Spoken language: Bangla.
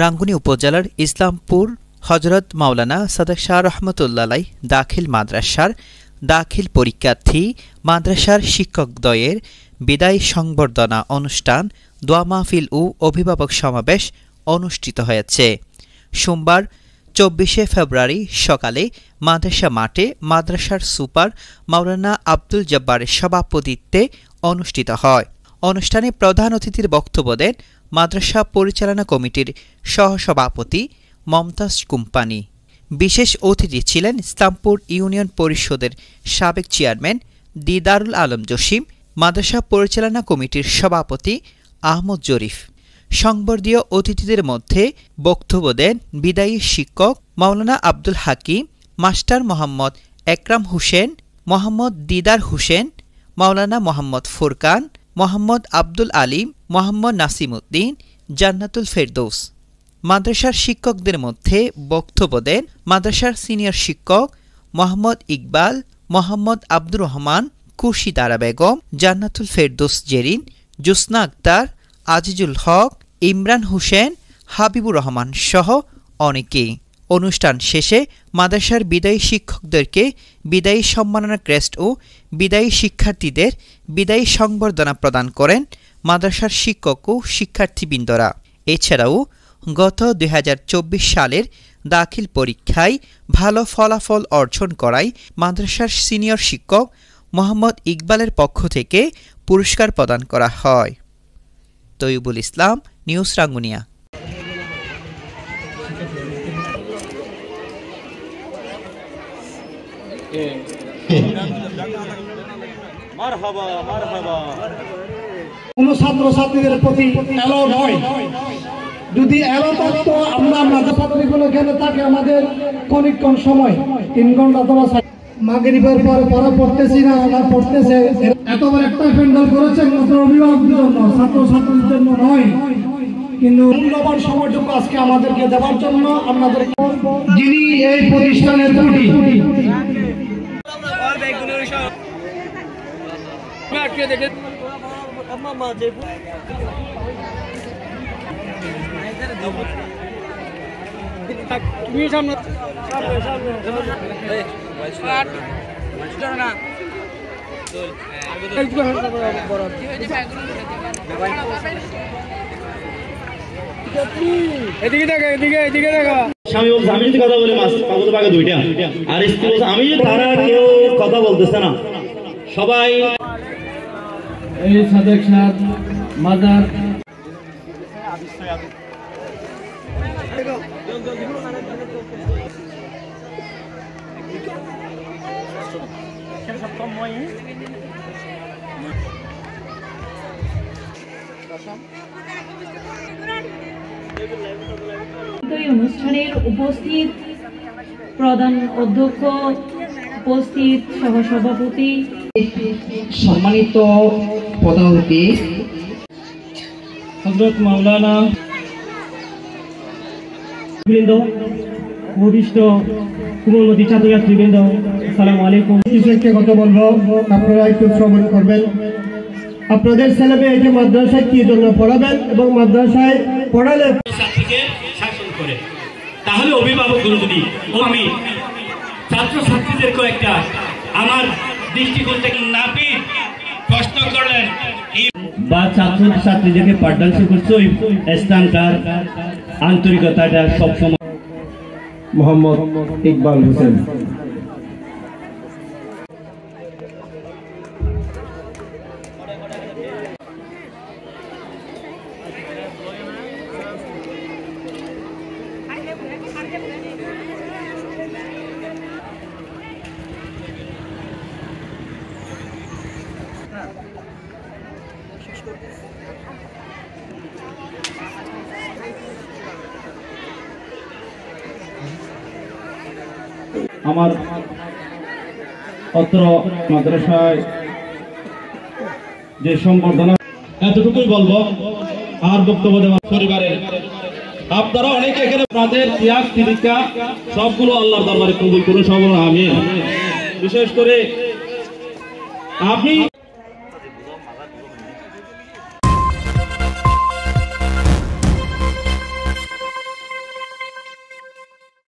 রাঙ্গুনি উপজেলার ইসলামপুর হযরত মাওলানা সাদেক শাহ রহমতুল্লাহ দাখিল মাদ্রাসার দাখিল পরীক্ষার্থী মাদ্রাসার শিক্ষকদ্বয়ের বিদায় সংবর্ধনা অনুষ্ঠান, দোয়া মাহফিল ও অভিভাবক সমাবেশ অনুষ্ঠিত হয়েছে। সোমবার 24শে ফেব্রুয়ারি সকালে মাদ্রাসা মাঠে মাদ্রাসার সুপার মাওলানা আব্দুল জব্বারের সভাপতিত্বে অনুষ্ঠিত হয়। অনুষ্ঠানে প্রধান অতিথির বক্তব্য দেন মাদ্রাসা পরিচালনা কমিটির সহসভাপতি মমতাজ কোম্পানি। বিশেষ অতিথি ছিলেন ইসলামপুর ইউনিয়ন পরিষদের সাবেক চেয়ারম্যান দিদারুল আলম জসিম, মাদ্রাসা পরিচালনা কমিটির সভাপতি আহমদ জরিফ। সংবর্ধীয় অতিথিদের মধ্যে বক্তব্য দেন বিদায়ী শিক্ষক মাওলানা আব্দুল হাকিম, মাস্টার মোহাম্মদ একরাম হোসেন, মোহাম্মদ দিদার হোসেন, মাওলানা মোহাম্মদ ফুরকান, মোহাম্মদ আব্দুল আলিম, মোহাম্মদ নাসিমউদ্দিন, জান্নাতুল ফেরদৌস। মাদ্রাসার শিক্ষকদের মধ্যে বক্তব্য দেন মাদ্রাসার সিনিয়র শিক্ষক মোহাম্মদ ইকবাল, মোহাম্মদ আব্দুর রহমান, খুরশিদারা বেগম, জান্নাতুল ফেরদৌস জেরিন, জোসনা আক্তার, আজিজুল হক, ইমরান হোসেন, হাবিবুর রহমান সহ অনেকেই। অনুষ্ঠান শেষে মাদ্রাসার বিদায়ী শিক্ষকদেরকে বিদায়ী সম্মাননা ক্রেস্ট ও বিদায়ী শিক্ষার্থীদের বিদায়ী সংবর্ধনা প্রদান করেন মাদ্রাসার শিক্ষক ও শিক্ষার্থীবৃন্দরা। এছাড়াও গত 2024 সালের দাখিল পরীক্ষায় ভালো ফলাফল অর্জন করায় মাদ্রাসার সিনিয়র শিক্ষক মোহাম্মদ ইকবালের পক্ষ থেকে পুরস্কার প্রদান করা হয়। তৈয়বুল ইসলাম, নিউজ রাঙ্গুনিয়া। কোন ছাত্রছাত্রীদের প্রতি এলো নয়, যদি এলো থাকতো আমরা ছাত্রীগুলো এখানে থাকে আমাদের ক্ষণিকক্ষণ সময় 3 ঘন্টা অথবা মাগরিবের পর পড়া পড়তেছি না, আমরা পড়তেছে। এতবার একটা প্যান্ডেল করেছেন মাত্র অভিভাবকদের জন্য, ছাত্রছাত্রীদের জন্য নয়। কিন্তু মূল্যবান সময়টুকু আজকে আমাদেরকে দেওয়ার জন্য আপনাদের যিনি এই প্রতিষ্ঠানের ত্রুটি আমি কথা বলে পাগে দুইটা আর আমি তারা কেউ কথা বলতেছে না, সবাই এই সাদেক শাহ মাজার অনুষ্ঠানের উপস্থিত প্রধান অধ্যক্ষ, উপস্থিত সহসভাপতি, সম্মানিত প্রধান অতিথি হযরত মাওলানা বৃন্দ, উপবিষ্ট কুমলমতি ছাত্রছাত্রীবৃন্দ, আসসালামু আলাইকুম। কিছু একটা কথা বলবো, আপনারা একটু শ্রবণ করবেন। আপনাদের ছেলেমেয়ে এই যে মাদ্রাসায় কি জন্য পড়াবেন এবং মাদ্রাসায় পড়ালে ছাত্রীকে শাসন করে, তাহলে অভিভাবকগুলো যদি আমি ছাত্রছাত্রীদেরকে একটা আমার দৃষ্টিকোণ থেকে নাপিত প্রশ্ন করলেন বা ছাত্রছাত্রীদেরকে পাঠদান করছে ওই স্থানকার আন্তরিকতাটা সবসময়। মোহাম্মদ ইকবাল হোসেন। আমার অত্র মাদ্রাসায় যে সম্বর্ধনা, এতটুকুই বলবো। আর বক্তব্য দেওয়ার পরিবারের আপনারা অনেকে এখানে আপনাদের ত্যাগ তিতিক্ষা সবগুলো আল্লাহর দরবারে কবুল করুন, সব আমিন। বিশেষ করে আপনি